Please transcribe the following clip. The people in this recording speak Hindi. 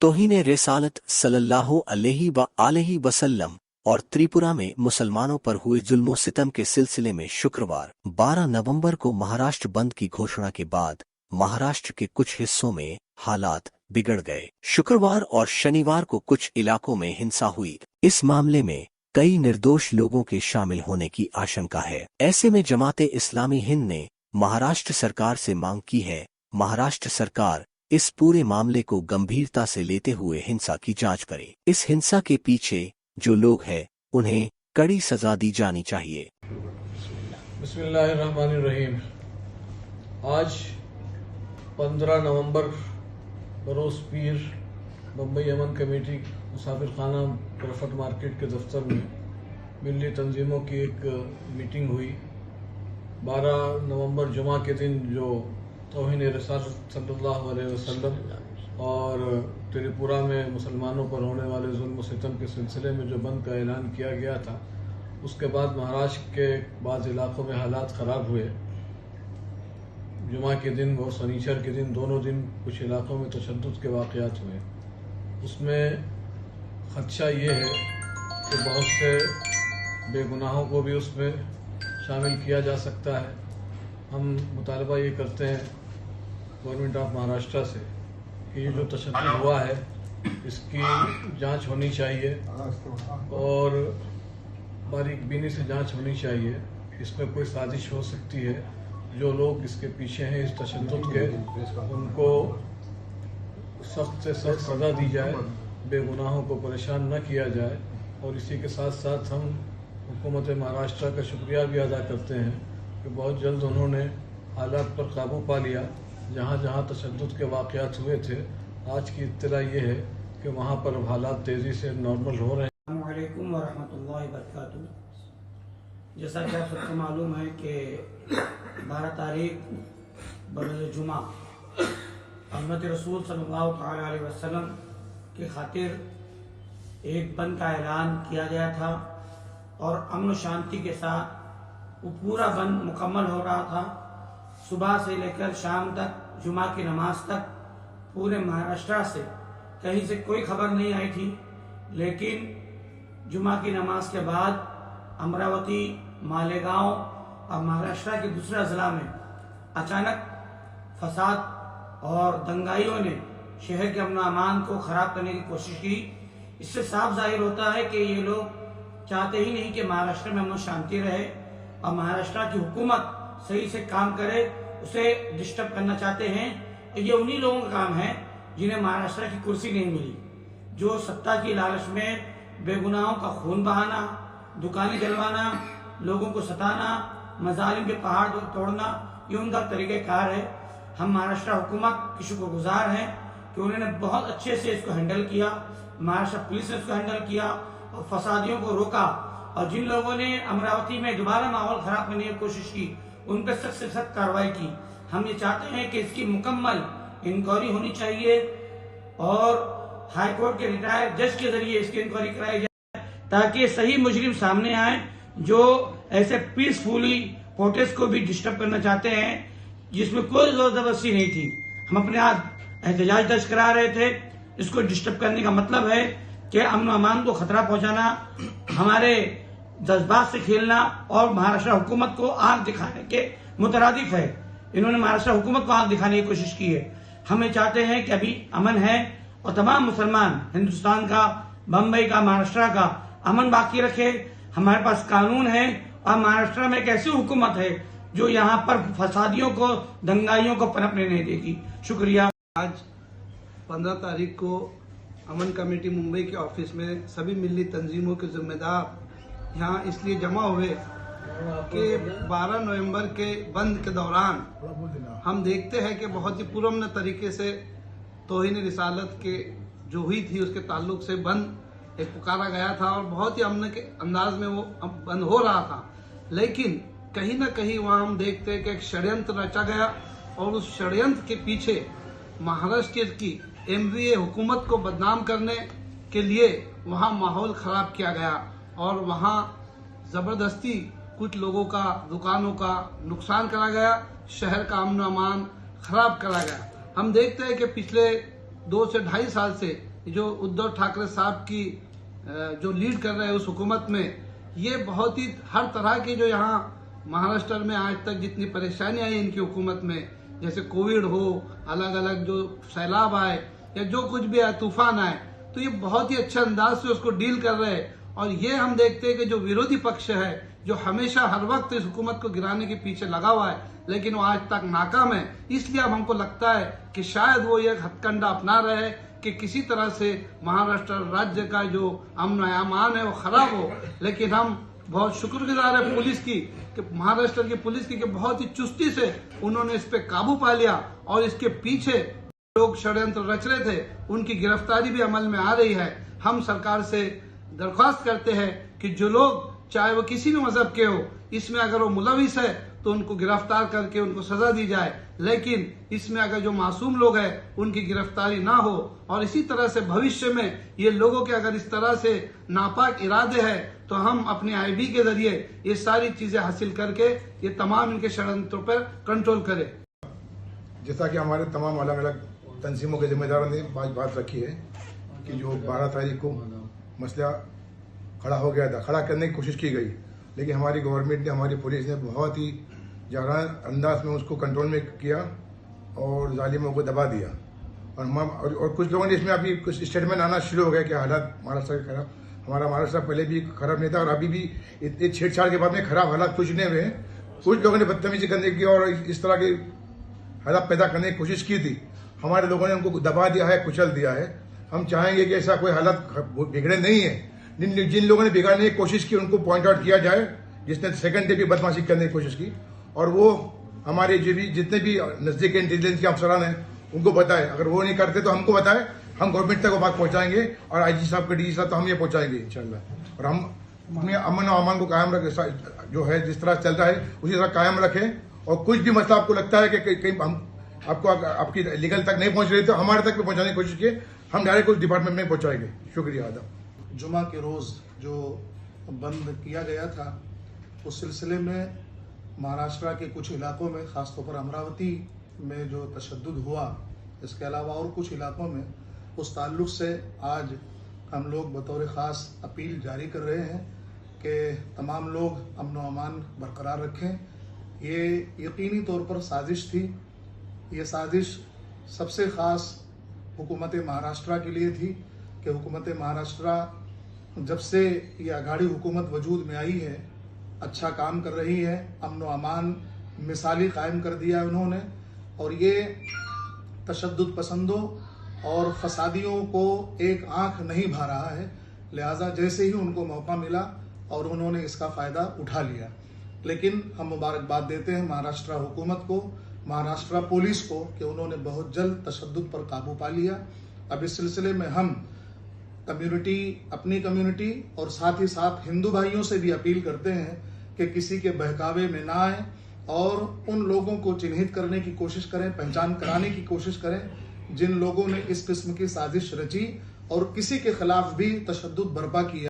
तौहीन रिसालत सल्लल्लाहु अलैहि वसल्लम और त्रिपुरा में मुसलमानों पर हुए जुल्म सितम के सिलसिले में शुक्रवार 12 नवंबर को महाराष्ट्र बंद की घोषणा के बाद महाराष्ट्र के कुछ हिस्सों में हालात बिगड़ गए। शुक्रवार और शनिवार को कुछ इलाकों में हिंसा हुई। इस मामले में कई निर्दोष लोगों के शामिल होने की आशंका है। ऐसे में जमाते इस्लामी हिंद ने महाराष्ट्र सरकार से मांग की है महाराष्ट्र सरकार इस पूरे मामले को गंभीरता से लेते हुए हिंसा की जांच करे। इस हिंसा के पीछे जो लोग हैं उन्हें कड़ी सजा दी जानी चाहिए। बिस्मिल्लाहिर्रहमानिर्रहीम। आज 15 नवंबर बरोज पीर बम्बई अमन कमेटी मुसाफिर खाना प्रफट मार्केट के दफ्तर में मिली तंजीमों की एक मीटिंग हुई। 12 नवंबर जुमा के दिन जो तौहीन रिसालत सल्लल्लाहु अलैहि वसल्लम और त्रिपुरा में मुसलमानों पर होने वाले जुल्म सितम के सिलसिले में जो बंद का ऐलान किया गया था, उसके बाद महाराष्ट्र के बाज़ इलाकों में हालात ख़राब हुए। जुमा के दिन और शनिचर के दिन दोनों दिन कुछ इलाकों में तशद्दुद के वाक़यात हुए। उसमें ख़दशा ये है कि बहुत से बेगुनाहों को भी उसमें शामिल किया जा सकता है। हम मुतालबा ये करते हैं गवर्नमेंट ऑफ महाराष्ट्र से कि ये जो तशद्दुद हुआ है इसकी जांच होनी चाहिए और बारीक बीनी से जांच होनी चाहिए। इसमें कोई साजिश हो सकती है, जो लोग इसके पीछे हैं इस तशद्दुद के, उनको सख्त से सख्त सज़ा दी जाए, बेगुनाहों को परेशान न किया जाए। और इसी के साथ साथ हम हुकूमत महाराष्ट्र का शुक्रिया भी अदा करते हैं कि बहुत जल्द उन्होंने हालात पर काबू पा लिया। जहाँ जहाँ तशद्दुद के वाक़यात हुए थे, आज की इत्तला ये है कि वहाँ पर अब हालात तेज़ी से नॉर्मल हो रहे हैं। अस्सलामु अलैकुम व रहमतुल्लाहि व बरकातुहू। जैसा कि आप सबको मालूम है कि 12 तारीख बरोज़ जुमा अहमद रसूल सल्लल्लाहु अलैहि वसल्लम की खातिर एक बंद का ऐलान किया गया था और अमन शांति के साथ वो पूरा बंद मुकम्मल हो रहा था। सुबह से लेकर शाम तक, जुमा की नमाज तक पूरे महाराष्ट्र से कहीं से कोई खबर नहीं आई थी। लेकिन जुमा की नमाज के बाद अमरावती, मालेगांव और महाराष्ट्र के दूसरा जिला में अचानक फसाद और दंगाइयों ने शहर के अमन अमान को खराब करने की कोशिश की। इससे साफ जाहिर होता है कि ये लोग चाहते ही नहीं कि महाराष्ट्र में अमन शांति रहे और महाराष्ट्र की हुकूमत सही से काम करे, उसे डिस्टर्ब करना चाहते हैं। ये उन्हीं लोगों का काम है जिन्हें महाराष्ट्र की कुर्सी नहीं मिली, जो सत्ता की लालच में बेगुनाहों का खून बहाना, दुकानें जलवाना, लोगों को सताना, मजालिम के पहाड़ तोड़ना, ये उनका तरीक़ाकार है। हम महाराष्ट्र हुकूमत की शुक्रगुजार हैं कि उन्होंने बहुत अच्छे से इसको हैंडल किया। महाराष्ट्र पुलिस ने इसको हैंडल किया और फसादियों को रोका। और जिन लोगों ने अमरावती में दोबारा माहौल खराब करने की कोशिश की, उन पर सख्त से सख्त कार्रवाई की। हम ये चाहते हैं कि इसकी मुकम्मल इंक्वायरी होनी चाहिए और हाई कोर्ट के रिटायर्ड जज के जरिए इसकी इंक्वायरी कराई जाए, ताकि सही मुजरिम सामने आए जो ऐसे पीसफुली प्रोटेस्ट को भी डिस्टर्ब करना चाहते हैं, जिसमें कोई जोर जबरदस्ती नहीं थी। हम अपने हाथ एहतजाज दर्ज करा रहे थे। इसको डिस्टर्ब करने का मतलब है कि अमन अमान को खतरा पहुंचाना, हमारे जज्बात से खेलना और महाराष्ट्र हुकूमत को आंख दिखाने के मुतरादिफ है। इन्होंने महाराष्ट्र हुकूमत को आंख दिखाने की कोशिश की है। हमें चाहते हैं कि अभी अमन है और तमाम मुसलमान हिंदुस्तान का, बम्बई का, महाराष्ट्र का अमन बाकी रखे। हमारे पास कानून है और महाराष्ट्र में एक ऐसी हुकूमत है जो यहाँ पर फसादियों को, दंगाइयों को पनपने नहीं देगी। शुक्रिया। आज 15 तारीख को अमन कमेटी मुंबई के ऑफिस में सभी मिली तंजीमों के जिम्मेदार यहाँ इसलिए जमा हुए कि 12 नवंबर के बंद के दौरान हम देखते हैं कि बहुत ही पुरअमन तरीके से तौहीन रिसालत के जो हुई थी उसके ताल्लुक से बंद एक पुकारा गया था और बहुत ही अमन के अंदाज में वो बंद हो रहा था। लेकिन कहीं ना कहीं वहाँ हम देखते हैं कि एक षड्यंत्र रचा गया और उस षड्यंत्र के पीछे महाराष्ट्र की एमवीए हुकूमत को बदनाम करने के लिए वहाँ माहौल खराब किया गया और वहाँ जबरदस्ती कुछ लोगों का, दुकानों का नुकसान करा गया, शहर का अमन अमान खराब करा गया। हम देखते हैं कि पिछले 2 से ढाई साल से जो उद्धव ठाकरे साहब की जो लीड कर रहे हैं उस हुकूमत में, ये बहुत ही हर तरह की जो यहाँ महाराष्ट्र में आज तक जितनी परेशानी आई इनकी हुकूमत में, जैसे कोविड हो, अलग अलग जो सैलाब आए या जो कुछ भी आए, तूफान आए, तो ये बहुत ही अच्छे अंदाज से उसको डील कर रहे हैं। और ये हम देखते हैं कि जो विरोधी पक्ष है, जो हमेशा हर वक्त इस हुकूमत को गिराने के पीछे लगा हुआ है, लेकिन वो आज तक नाकाम है। इसलिए अब हमको लगता है कि शायद वो ये हथकंडा अपना रहे हैं कि किसी तरह से महाराष्ट्र राज्य का जो अमन अमान है वो खराब हो। लेकिन हम बहुत शुक्रगुजार है पुलिस की, कि महाराष्ट्र की पुलिस की, कि बहुत ही चुस्ती से उन्होंने इस पे काबू पा लिया और इसके पीछे लोग षड्यंत्र रच रहे थे उनकी गिरफ्तारी भी अमल में आ रही है। हम सरकार से दरख्वास्त करते हैं कि जो लोग चाहे वो किसी भी मजहब के हो, इसमें अगर वो मुलविस है तो उनको गिरफ्तार करके उनको सजा दी जाए, लेकिन इसमें अगर जो मासूम लोग हैं उनकी गिरफ्तारी ना हो। और इसी तरह से भविष्य में ये लोगों के अगर इस तरह से नापाक इरादे हैं तो हम अपने IB के जरिए ये सारी चीजें हासिल करके ये तमाम इनके षड्यंत्रों पर कंट्रोल करें। जैसा कि हमारे तमाम अलग अलग तंजीमों के जिम्मेदारों ने बात रखी है कि जो 12 तारीख को मसला खड़ा हो गया था, खड़ा करने की कोशिश की गई, लेकिन हमारी गवर्नमेंट ने, हमारी पुलिस ने बहुत ही जागरण अंदाज में उसको कंट्रोल में किया और जालिमों को दबा दिया। और कुछ लोगों ने इसमें अभी कुछ स्टेटमेंट आना शुरू हो गया कि हालात महाराष्ट्र के खराब, हमारा महाराष्ट्र पहले भी खराब नहीं था और अभी भी इतने छेड़छाड़ के बाद में खराब हालात कुछ नहीं हुए। कुछ लोगों ने बदतमीजी करने की और इस तरह के हालात पैदा करने की कोशिश की थी, हमारे लोगों ने उनको दबा दिया है, कुचल दिया है। हम चाहेंगे कि ऐसा कोई हालत बिगड़े नहीं है। जिन लोगों ने बिगाड़ने की कोशिश की उनको पॉइंट आउट किया जाए, जिसने सेकंड डे भी बदमाशी करने की कोशिश की, और वो हमारे जितने भी नजदीक इंटेलिजेंस के अफसरान हैं उनको बताए। अगर वो नहीं करते तो हमको बताए, हम गवर्नमेंट तक वो बात पहुंचाएंगे और IG साहब के DG साहब तो हम ये पहुंचाएंगे इंशाल्लाह। और हम अपने अमन और अमान को कायम रखें, जो है जिस तरह चल रहा है उसी तरह कायम रखें। और कुछ भी मसला आपको लगता है कि कहीं हम आपको आपकी लीगल तक नहीं पहुंच रही तो हमारे तक भी पहुंचाने की कोशिश किए, हम डायरेक्ट उस डिपार्टमेंट में पहुंचाएंगे। शुक्रिया आदम। जुमा के रोज़ जो बंद किया गया था, उस सिलसिले में महाराष्ट्र के कुछ इलाकों में, ख़ासतौर पर अमरावती में जो तशद्दुद हुआ, इसके अलावा और कुछ इलाकों में, उस ताल्लुक़ से आज हम लोग बतौर ख़ास अपील जारी कर रहे हैं कि तमाम लोग अमन व अमान बरकरार रखें। ये यकीनी तौर पर साजिश थी। ये साजिश सबसे ख़ास हुकूमत महाराष्ट्र के लिए थी कि हुकूमत महाराष्ट्र जब से ये आघाड़ी हुकूमत वजूद में आई है अच्छा काम कर रही है, अमन व अमान मिसाली कायम कर दिया है उन्होंने। और ये तशद्दुद पसंदों और फसादियों को एक आंख नहीं भा रहा है, लिहाजा जैसे ही उनको मौका मिला और उन्होंने इसका फ़ायदा उठा लिया। लेकिन हम मुबारकबाद देते हैं महाराष्ट्र हुकूमत को, महाराष्ट्र पुलिस को, कि उन्होंने बहुत जल्द तशद्दुद पर काबू पा लिया। अब इस सिलसिले में हम कम्युनिटी, अपनी कम्युनिटी और साथ ही साथ हिंदू भाइयों से भी अपील करते हैं कि किसी के बहकावे में ना आए और उन लोगों को चिन्हित करने की कोशिश करें, पहचान कराने की कोशिश करें जिन लोगों ने इस किस्म की साजिश रची और किसी के खिलाफ भी तशद्दुद बर्पा किया।